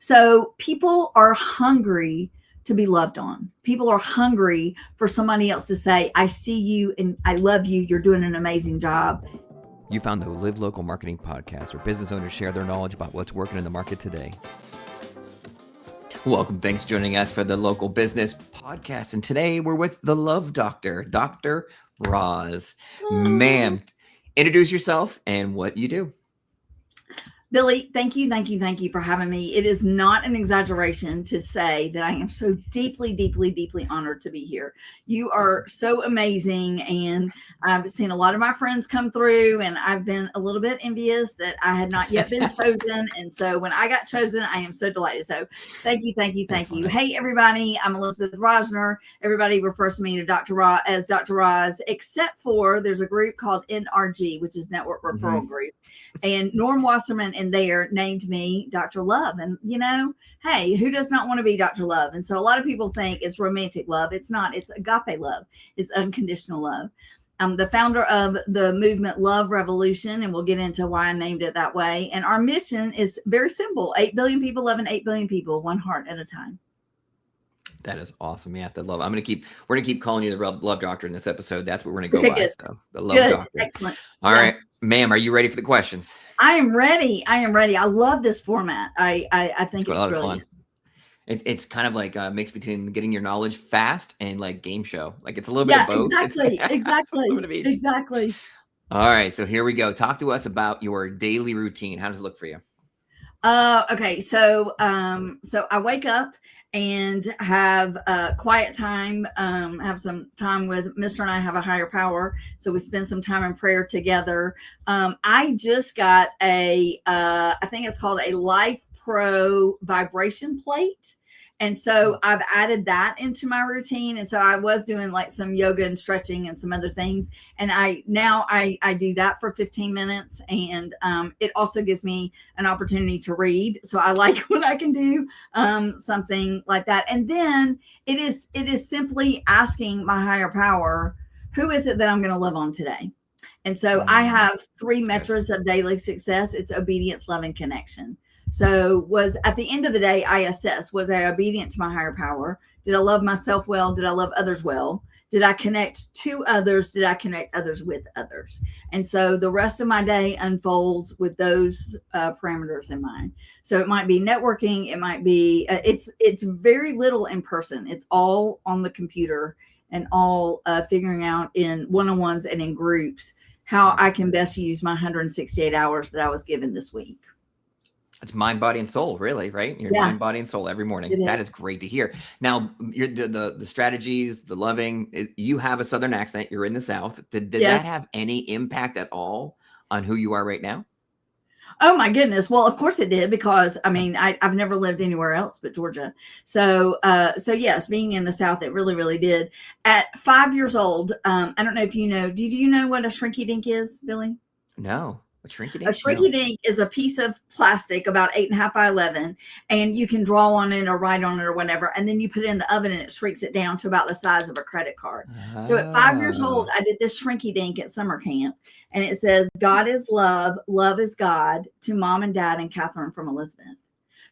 So people are hungry to be loved on. People are hungry for somebody else to say, I see you and I love you. You're doing an amazing job. You found the Live Local Marketing Podcast, where business owners share their knowledge about what's working in the market today. Welcome. Thanks for joining us for the Local Business Podcast. And today we're with the Love Doctor, Dr. Roz. Ma'am, introduce yourself and what you do. Billy, thank you for having me. It is not an exaggeration to say that I am so deeply honored to be here. You are so amazing, and I've seen a lot of my friends come through, and I've been a little bit envious that I had not yet been chosen. And so when I got chosen, I am so delighted. So thank you. Hey, everybody, I'm Elizabeth Rosner. Everybody refers to me to Dr. Roz as Dr. Roz, except for there's a group called NRG, which is Network Referral Group. And Norm Wasserman in there named me Dr. Love. And, you know, hey, who does not want to be Dr. Love? And so a lot of people think it's romantic love. It's not. It's agape love. It's unconditional love. I'm the founder of the movement Love Revolution, and we'll get into why I named it that way. And our mission is very simple. 8 billion people loving 8 billion people, one heart at a time. That is awesome. Yeah, we're going to keep calling you the Love Doctor in this episode. That's what we're going to go by. So the Love Doctor. Excellent. All right, ma'am, are you ready for the questions? I am ready. I love this format. I think it's a lot of brilliant. fun. It's kind of like a mix between getting your knowledge fast and like game show. Like it's a little bit of both. Exactly. Exactly. All right, so here we go. Talk to us about your daily routine. How does it look for you? Okay. So I wake up and have quiet time, have some time with Mr. and I have a higher power. So we spend some time in prayer together. I just got I think it's called a Life Pro vibration plate. And so I've added that into my routine. And so I was doing like some yoga and stretching and some other things. And I do that for 15 minutes. And it also gives me an opportunity to read. So I like when I can do something like that. And then it is simply asking my higher power, who is it that I'm going to love on today? And so I have 3 metrics of daily success. It's obedience, love, and connection. So was at the end of the day, I assess, was I obedient to my higher power? Did I love myself well? Did I love others well? Did I connect to others? Did I connect others with others? And so the rest of my day unfolds with those parameters in mind. So it might be networking. It might be, it's very little in person. It's all on the computer and all figuring out in one-on-ones and in groups how I can best use my 168 hours that I was given this week. It's mind, body, and soul, really, right? Your mind, body, and soul every morning. That is great to hear. Now, the strategies, the loving, you have a Southern accent. You're in the South. Did that have any impact at all on who you are right now? Oh my goodness. Well, of course it did, because I mean, I've never lived anywhere else but Georgia. So yes, being in the South, it really, really did. At 5 years old, I don't know if you know, do you know what a shrinky dink is, Billy? No. A shrinky dink is a piece of plastic about 8.5 by 11, and you can draw on it or write on it or whatever. And then you put it in the oven and it shrinks it down to about the size of a credit card. So at 5 years old, I did this shrinky dink at summer camp, and it says, God is love, love is God, to Mom and Dad and Catherine from Elizabeth.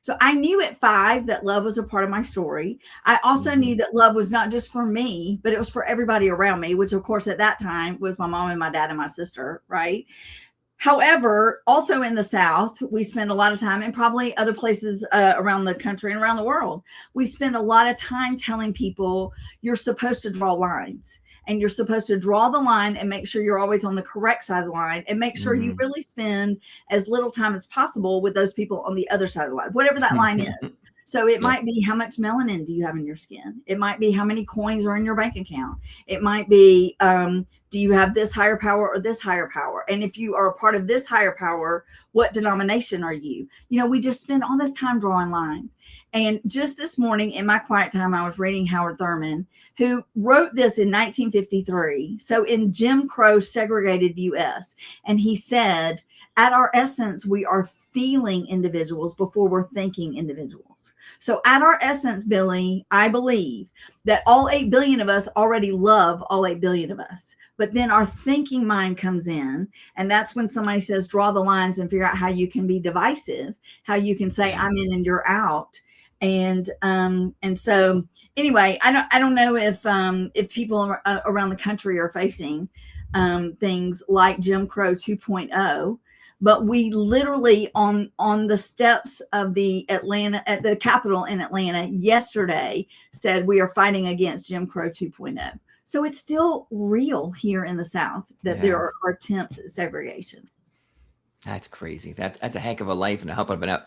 So I knew at 5 that love was a part of my story. I also knew that love was not just for me, but it was for everybody around me, which of course at that time was my mom and my dad and my sister, right? However, also in the South, we spend a lot of time, and probably other places around the country and around the world, we spend a lot of time telling people you're supposed to draw lines, and you're supposed to draw the line and make sure you're always on the correct side of the line, and make sure you really spend as little time as possible with those people on the other side of the line, whatever that line is. So it might be, how much melanin do you have in your skin? It might be, how many coins are in your bank account? It might be, do you have this higher power or this higher power? And if you are a part of this higher power, what denomination are you? You know, we just spend all this time drawing lines. And just this morning in my quiet time, I was reading Howard Thurman, who wrote this in 1953. So in Jim Crow segregated US. And he said At our essence, we are feeling individuals before we're thinking individuals. So at our essence, Billy, I believe that all 8 billion of us already love all 8 billion of us. But then our thinking mind comes in, and that's when somebody says, draw the lines and figure out how you can be divisive, how you can say, I'm in and you're out. And so anyway, I don't know if people around the country are facing things like Jim Crow 2.0, but we literally on the steps of the Capitol in Atlanta yesterday said we are fighting against Jim Crow 2.0. So it's still real here in the South that there are attempts at segregation. That's crazy. That's a heck of a life and a help of an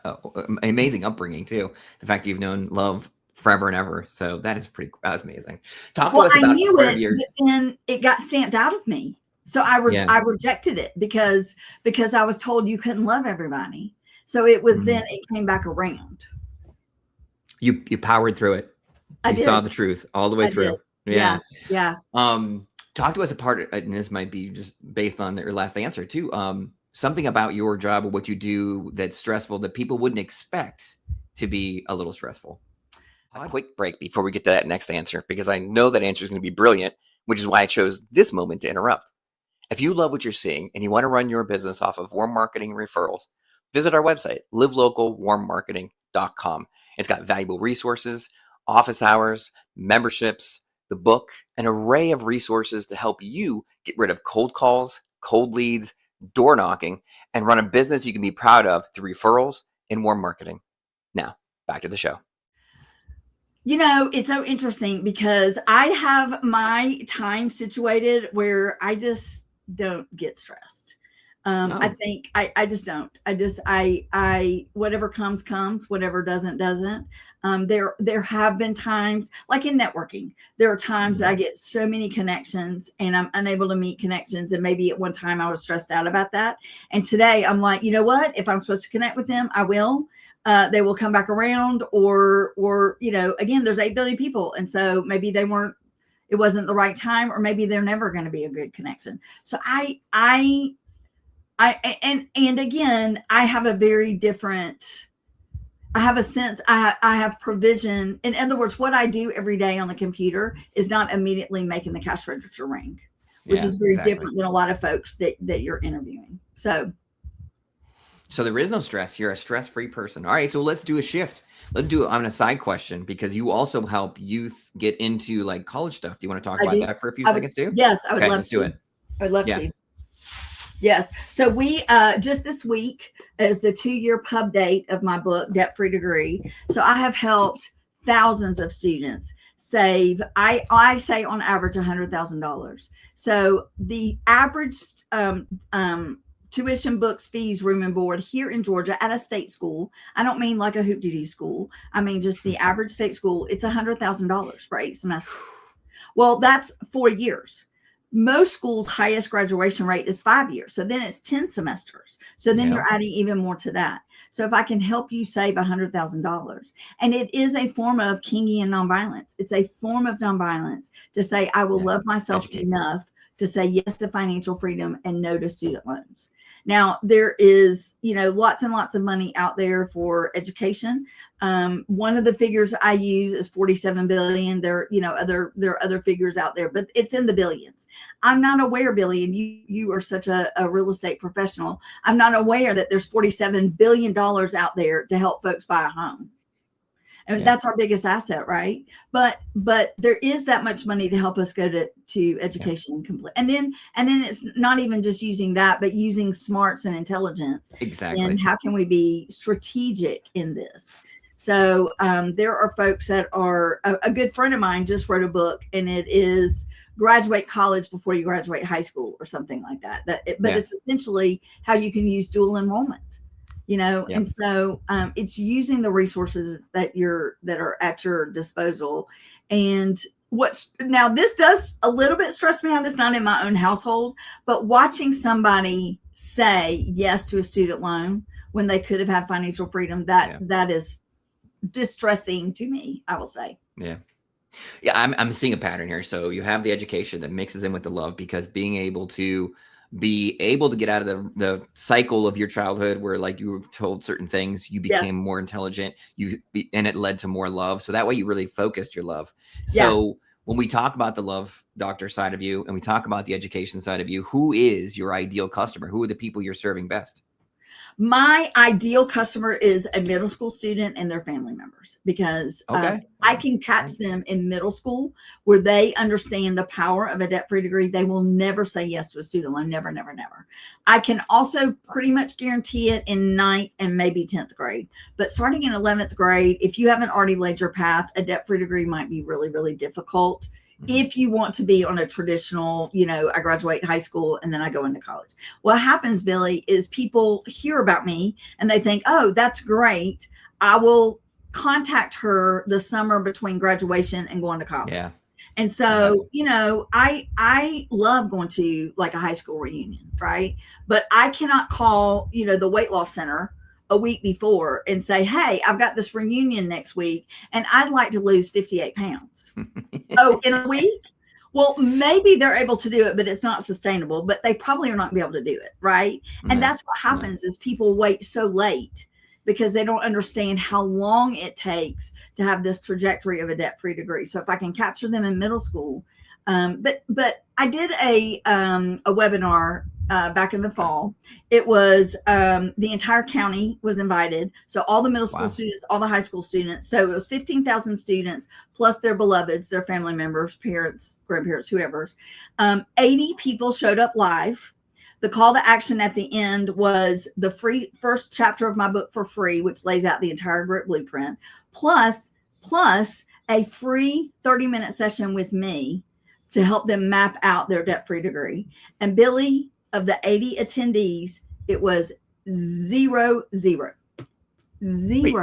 amazing upbringing too. The fact you've known love forever and ever. So that's amazing. Talk to us about I knew it, but then it got stamped out of me. So I rejected it because I was told you couldn't love everybody. So it was then it came back around. You powered through it. You saw the truth all the way through. Yeah. Talk to us and this might be just based on your last answer too. Something about your job or what you do that's stressful that people wouldn't expect to be a little stressful. A quick break before we get to that next answer, because I know that answer is going to be brilliant, which is why I chose this moment to interrupt. If you love what you're seeing and you want to run your business off of warm marketing referrals, visit our website, livelocalwarmmarketing.com. It's got valuable resources, office hours, memberships, the book, an array of resources to help you get rid of cold calls, cold leads, door knocking, and run a business you can be proud of through referrals and warm marketing. Now, back to the show. You know, it's so interesting because I have my time situated where I just don't get stressed. I think I just don't. I whatever comes, whatever doesn't. There have been times, like in networking, there are times that I get so many connections and I'm unable to meet connections. And maybe at one time I was stressed out about that. And today I'm like, you know what? If I'm supposed to connect with them, I will. They will come back around or, you know, again, there's 8 billion people. And so maybe it wasn't the right time, or maybe they're never going to be a good connection. So and again, I have a very different, I have a sense, I have provision. In other words, what I do every day on the computer is not immediately making the cash register ring, which is very different than a lot of folks that you're interviewing. So there is no stress. You're a stress-free person. All right. So let's do a shift. Let's do it on a side question, because you also help youth get into like college stuff. Do you want to talk about that for a few seconds too? Yes, I would love to. Let's do it. I would love to. Yes. So we just this week is the 2-year pub date of my book, DebtFree Degree. So I have helped thousands of students save, I say on average $100,000. So the average tuition, books, fees, room and board here in Georgia at a state school, I don't mean like a hoop-de-doo school. I mean just the average state school, it's $100,000 for 8 semesters. Well, that's 4 years. Most schools' highest graduation rate is 5 years. So then it's 10 semesters. So then you're adding even more to that. So if I can help you save $100,000, and it is a form of Kingian nonviolence. It's a form of nonviolence to say, I will love myself enough to say yes to financial freedom and no to student loans. Now, there is, you know, lots and lots of money out there for education. One of the figures I use is 47 billion. There are other figures out there, but it's in the billions. I'm not aware, Billy, and you are such a real estate professional. I'm not aware that there's $47 billion out there to help folks buy a home. And that's our biggest asset, right? But there is that much money to help us go to education complete. And then it's not even just using that, but using smarts and intelligence. Exactly. And how can we be strategic in this? So there are folks that are, a good friend of mine just wrote a book, and it is graduate college before you graduate high school or something like that. But it's essentially how you can use dual enrollment. You know, and so it's using the resources that are at your disposal. And now this does a little bit stress me out. It's not in my own household, but watching somebody say yes to a student loan when they could have had financial freedom, that is distressing to me, I will say. Yeah. I'm seeing a pattern here. So you have the education that mixes in with the love, because being able to be able to get out of the cycle of your childhood where like you were told certain things, you became more intelligent, and it led to more love. So that way you really focused your love. So when we talk about the love doctor side of you and we talk about the education side of you, who is your ideal customer? Who are the people you're serving best? My ideal customer is a middle school student and their family members, because I can catch them in middle school where they understand the power of a debt-free degree. They will never say yes to a student loan. Never, never, never. I can also pretty much guarantee it in 9th and maybe 10th grade. But starting in 11th grade, if you haven't already laid your path, a debt-free degree might be really, really difficult. If you want to be on a traditional, I graduate high school and then I go into college. What happens, Billy, is people hear about me and they think, oh, that's great. I will contact her the summer between graduation and going to college. Yeah. And so, I love going to like a high school reunion, right? But I cannot call, the weight loss center a week before and say, hey, I've got this reunion next week and I'd like to lose 58 pounds. Oh, in a week? Well, maybe they're able to do it, but it's not sustainable, but they probably are not going to be able to do it. Right. And that's what happens is people wait so late because they don't understand how long it takes to have this trajectory of a debt-free degree. So if I can capture them in middle school, but I did a webinar back in the fall. It was the entire county was invited. So all the middle school students, all the high school students. So it was 15,000 students plus their beloveds, their family members, parents, grandparents, whoever's. 80 people showed up live. The call to action at the end was the free first chapter of my book for free, which lays out the entire grit blueprint, plus a free 30-minute session with me to help them map out their debt-free degree. And Billy, of the 80 attendees, it was 0. Wait,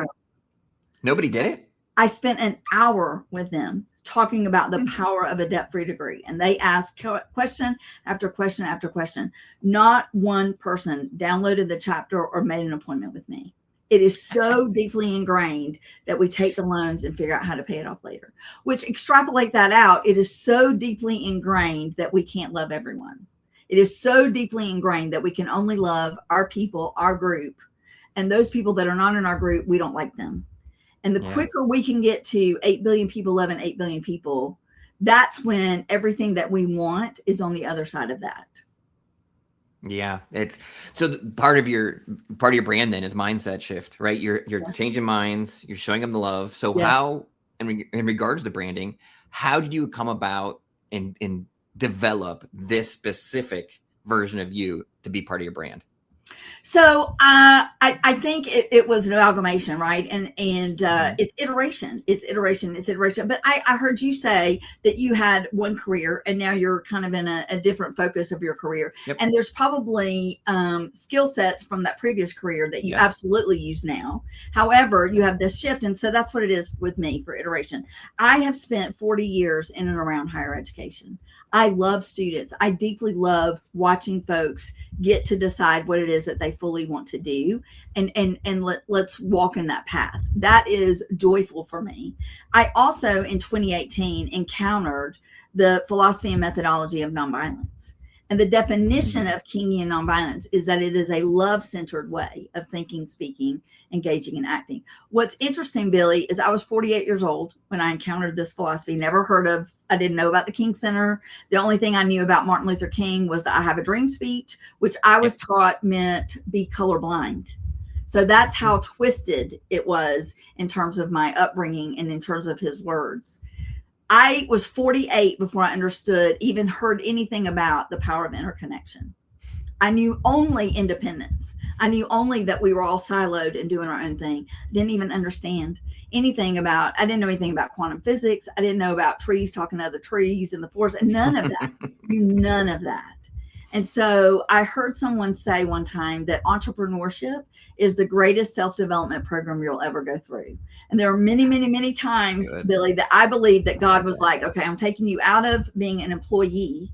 nobody did it? I spent an hour with them talking about the power of a debt-free degree. And they asked question after question after question. Not one person downloaded the chapter or made an appointment with me. It is so deeply ingrained that we take the loans and figure out how to pay it off later, which extrapolate that out. It is so deeply ingrained that we can't love everyone. It is so deeply ingrained that we can only love our people, our group, and those people that are not in our group, we don't like them. And the quicker we can get to 8 billion people loving 8 billion people, that's when everything that we want is on the other side of that. Yeah, it's so part of your brand then is mindset shift, right? You're changing minds, you're showing them the love. So how, in regards to branding, how did you come about and develop this specific version of you to be part of your brand? So I think it was an amalgamation, right? And it's iteration. But I heard you say that you had one career and now you're kind of in a different focus of your career. Yep. And there's probably skill sets from that previous career that you absolutely use now. However, you have this shift. And so that's what it is with me for iteration. I have spent 40 years in and around higher education. I love students. I deeply love watching folks get to decide what it is that they fully want to do and let's walk in that path. That is joyful for me. I also in 2018 encountered the philosophy and methodology of nonviolence. And the definition of Kingian nonviolence is that it is a love-centered way of thinking, speaking, engaging, and acting. What's interesting, Billy, is I was 48 years old when I encountered this philosophy. I didn't know about the King Center. The only thing I knew about Martin Luther King was the I Have a Dream speech, which I was taught meant be colorblind. So that's how twisted it was in terms of my upbringing and in terms of his words. I was 48 before I understood, even heard anything about the power of interconnection. I knew only independence. I knew only that we were all siloed and doing our own thing. I didn't even understand anything about, I didn't know anything about quantum physics. I didn't know about trees talking to other trees in the forest, and none of that. None of that. And so I heard someone say one time that entrepreneurship is the greatest self-development program you'll ever go through. And there are many, many, many times, Billy, that I believe that God was like, okay, I'm taking you out of being an employee.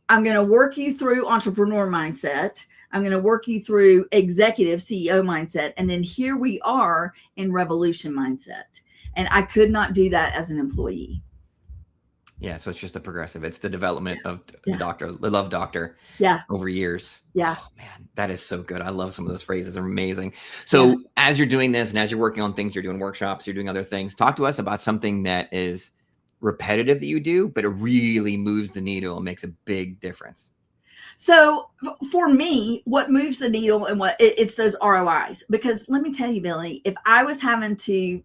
I'm going to work you through entrepreneur mindset. I'm going to work you through executive CEO mindset. And then here we are in revolution mindset. And I could not do that as an employee. Yeah. So it's just a progressive. It's the development of Yeah. the doctor, the love doctor. Yeah. Over years. Yeah. Oh man, that is so good. I love some of those phrases. They're amazing. So as you're doing this and as you're working on things, you're doing workshops, you're doing other things. Talk to us about something that is repetitive that you do, but it really moves the needle and makes a big difference. So for me, what moves the needle and it's those ROIs, because let me tell you, Billy, if I was having to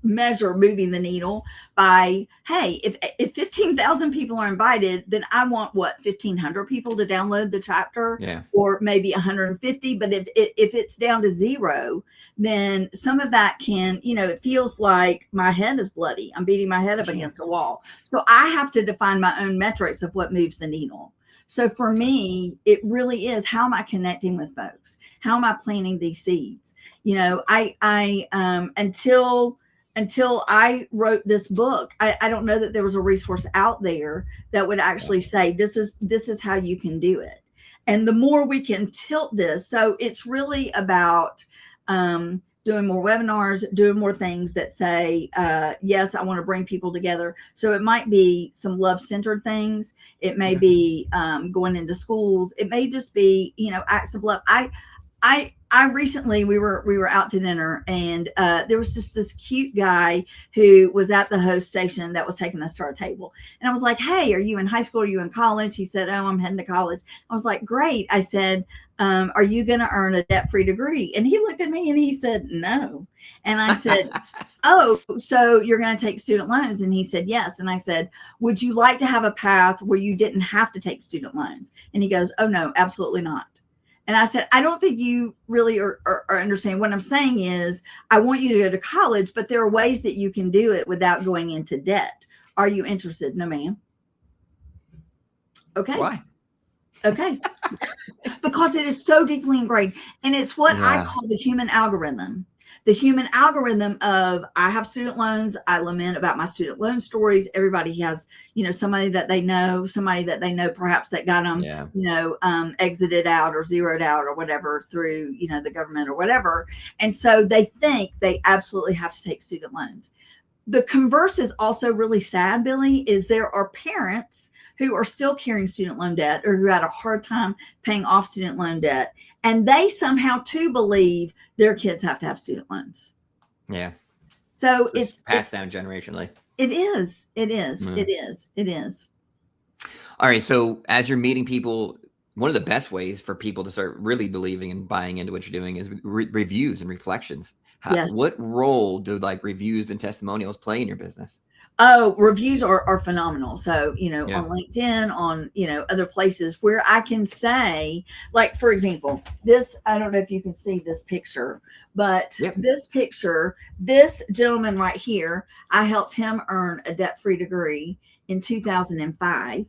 measure moving the needle by, hey, if 15,000 people are invited, then I want 1,500 people to download the chapter, or maybe 150. But if it's down to 0, then some of that can, it feels like my head is bloody. I'm beating my head up against a wall. So I have to define my own metrics of what moves the needle. So for me, it really is, how am I connecting with folks? How am I planting these seeds? Until I wrote this book, I don't know that there was a resource out there that would actually say, this is how you can do it. And the more we can tilt this, so it's really about doing more webinars, doing more things that say, yes, I want to bring people together. So it might be some love-centered things. It may be going into schools. It may just be, acts of love. I recently, we were out to dinner, and there was just this cute guy who was at the host station that was taking us to our table. And I was like, hey, are you in high school? Are you in college? He said, oh, I'm heading to college. I was like, great. I said, are you going to earn a debt-free degree? And he looked at me and he said, no. And I said, oh, so you're going to take student loans? And he said, yes. And I said, would you like to have a path where you didn't have to take student loans? And he goes, oh, no, absolutely not. And I said, I don't think you really are understand. What I'm saying is, I want you to go to college, but there are ways that you can do it without going into debt. Are you interested? No, ma'am. Okay. Why? Okay. Because it is so deeply ingrained. And it's what I call the human algorithm. The human algorithm of, I have student loans. I lament about my student loan stories. Everybody has, somebody that they know perhaps that got them, exited out or zeroed out or whatever through, the government or whatever. And so they think they absolutely have to take student loans. The converse is also really sad, Billy, is there are parents who are still carrying student loan debt or who had a hard time paying off student loan debt. And they somehow too believe their kids have to have student loans. Yeah. So it's passed down generationally. It is. It is. Mm. It is. All right. So as you're meeting people, one of the best ways for people to start really believing and buying into what you're doing is reviews and reflections. What role do reviews and testimonials play in your business? Oh, reviews are phenomenal. So, on LinkedIn, on, other places where I can say, like, for example, this, I don't know if you can see this picture, but this picture, this gentleman right here, I helped him earn a debt-free degree in 2005.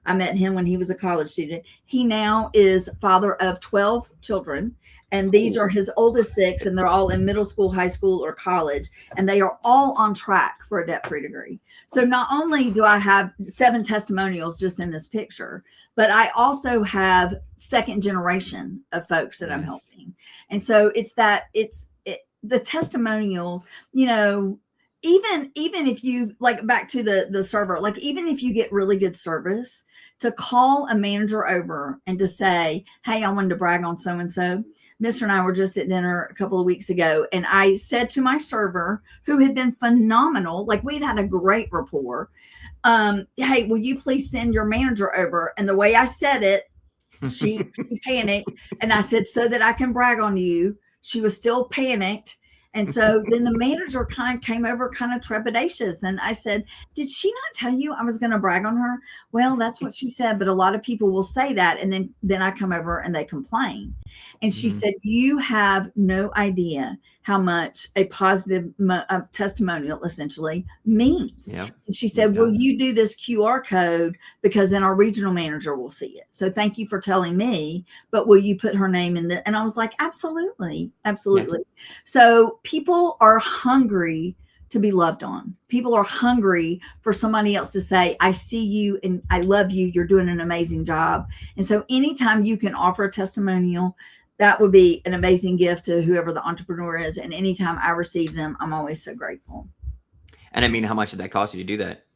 I met him when he was a college student. He now is father of 12 children. And these are his oldest 6, and they're all in middle school, high school, or college. And they are all on track for a debt-free degree. So not only do I have 7 testimonials just in this picture, but I also have second generation of folks that I'm helping. And so it's the testimonials, even if you, back to the server, even if you get really good service, to call a manager over and to say, hey, I wanted to brag on so-and-so. Mr. and I were just at dinner a couple of weeks ago, and I said to my server, who had been phenomenal, we'd had a great rapport, hey, will you please send your manager over? And the way I said it, she panicked. And I said, so that I can brag on you. She was still panicked. And so then the manager kind of came over kind of trepidatious. And I said, did she not tell you I was going to brag on her? Well, that's what she said. But a lot of people will say that. And then I come over and they complain. And she said, you have no idea how much a positive testimonial essentially means. Yeah, and she said, will you do this QR code? Because then our regional manager will see it. So thank you for telling me, but will you put her name in the, and I was like, absolutely. Absolutely. Yeah. So people are hungry to be loved on. People are hungry for somebody else to say, I see you and I love you. You're doing an amazing job. And so anytime you can offer a testimonial, that would be an amazing gift to whoever the entrepreneur is. And anytime I receive them, I'm always so grateful. And I mean, how much did that cost you to do that?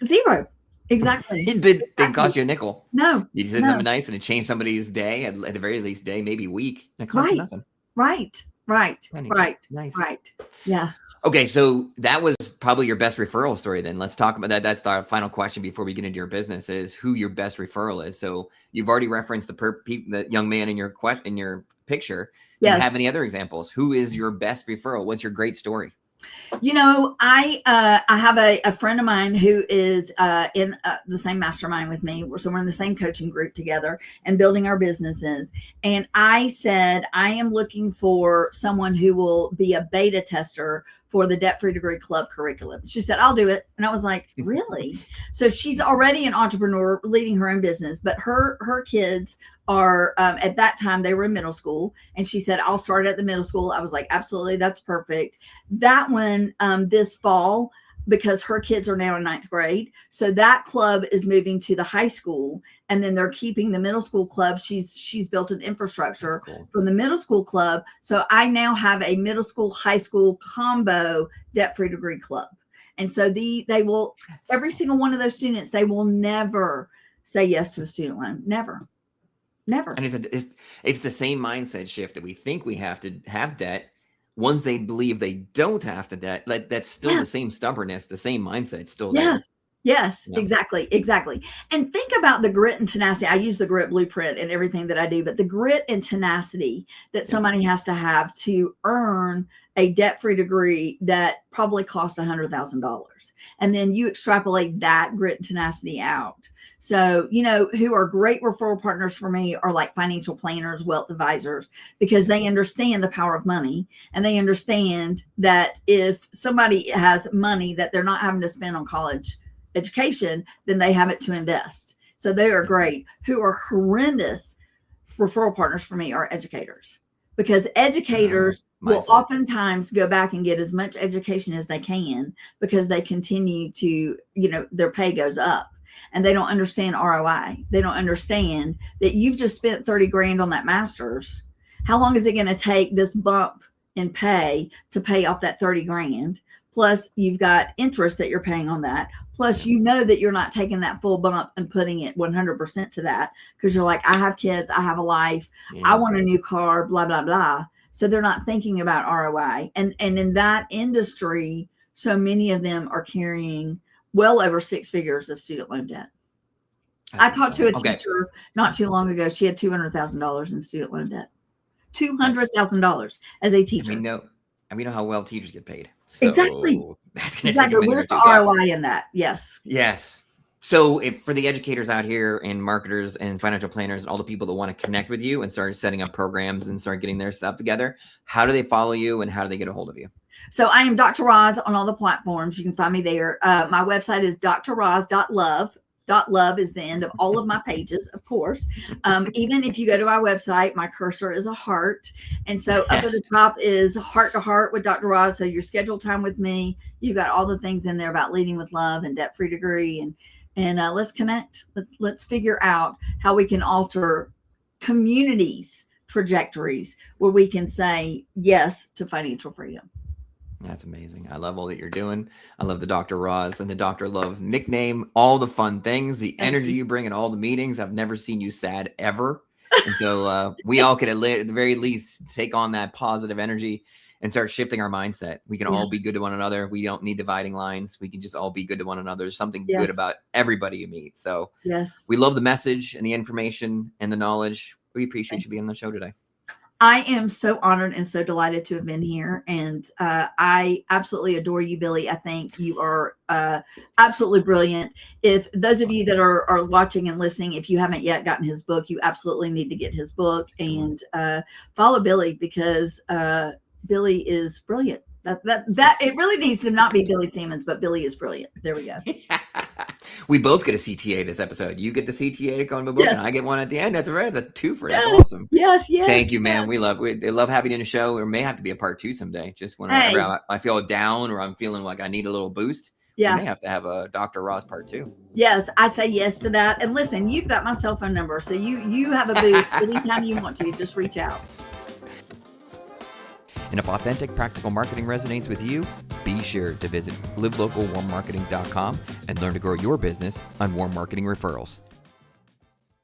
Zero. Exactly. It didn't cost you a nickel. No. You said something nice and it changed somebody's day, at the very least day, maybe week. And it cost you nothing. Right. Nice. Yeah. Okay, so that was probably your best referral story then. Let's talk about that. That's our final question before we get into your business, is who your best referral is. So you've already referenced the young man in your picture. Do you have any other examples? Who is your best referral? What's your great story? I have a friend of mine who is in the same mastermind with me. We're in the same coaching group together and building our businesses. And I said, I am looking for someone who will be a beta tester for the DebtFree Degree Club curriculum. She said, I'll do it. And I was like, really? So she's already an entrepreneur leading her own business, but her kids are at that time they were in middle school, and she said, I'll start at the middle school. I was like, absolutely, that's perfect. That one this fall, because her kids are now in 9th grade, so that club is moving to the high school, and then they're keeping the middle school club. She's built an infrastructure from the middle school club, so I now have a middle school high school combo debt-free degree club. And so they will, every single one of those students, they will never say yes to a student loan. Never. And it's the same mindset shift that we think we have to have debt. Once they believe they don't have to debt, that's still the same stubbornness, the same mindset still there. Yes, exactly. And think about the grit and tenacity. I use the grit blueprint in everything that I do, but the grit and tenacity that somebody has to have to earn a debt-free degree that probably cost $100,000. And then you extrapolate that grit and tenacity out. So, who are great referral partners for me are like financial planners, wealth advisors, because they understand the power of money, and they understand that if somebody has money that they're not having to spend on college education, then they have it to invest. So they are great. Who are horrendous referral partners for me are educators, because educators will oftentimes go back and get as much education as they can because they continue to, their pay goes up. And they don't understand ROI. They don't understand that you've just spent 30 grand on that master's. How long is it going to take this bump in pay to pay off that 30 grand? Plus you've got interest that you're paying on that. Plus, that you're not taking that full bump and putting it 100% to that, because you're like, I have kids, I have a life, I want a new car, blah, blah, blah. So they're not thinking about ROI. And in that industry, so many of them are carrying well over 6 figures of student loan debt. I talked to a teacher not too long ago. She had $200,000 in student loan debt. $200,000 as a teacher. And we know how well teachers get paid. So exactly. That's going to take a minute. Where's the ROI in that? Yes. So for the educators out here and marketers and financial planners and all the people that want to connect with you and start setting up programs and start getting their stuff together, how do they follow you and how do they get a hold of you? So I am Dr. Roz on all the platforms. You can find me there. My website is drroz.love. .love is the end of all of my pages, of course. Even if you go to my website, my cursor is a heart. And so up at the top is heart to heart with Dr. Roz. So your scheduled time with me, you've got all the things in there about leading with love and debt-free degree. And let's connect. Let's figure out how we can alter communities' trajectories where we can say yes to financial freedom. That's amazing. I love all that you're doing. I love the Dr. Roz and the Dr. Love nickname, all the fun things, the energy you bring in all the meetings. I've never seen you sad ever. And so we all could at the very least take on that positive energy and start shifting our mindset. We can all be good to one another. We don't need dividing lines. We can just all be good to one another. There's something good about everybody you meet. So we love the message and the information and the knowledge. We appreciate you being on the show today. I am so honored and so delighted to have been here. And I absolutely adore you, Billy. I think you are absolutely brilliant. If those of you that are watching and listening, if you haven't yet gotten his book, you absolutely need to get his book and follow Billy, because Billy is brilliant. That it really needs to not be Billy Siemens, but Billy is brilliant. There we go. We both get a CTA this episode. You get the CTA to come to the book, and I get one at the end. That's right. That's a twofer. That's awesome. Yes. Thank you, man. We love having you in the show. Or may have to be a part 2 someday. Just whenever I feel down or I'm feeling like I need a little boost. We may have to have a Dr. Roz part 2. Yes, I say yes to that. And listen, you've got my cell phone number, so you have a boost anytime you want to. Just reach out. And if authentic, practical marketing resonates with you, be sure to visit livelocalwarmmarketing.com and learn to grow your business on warm marketing referrals.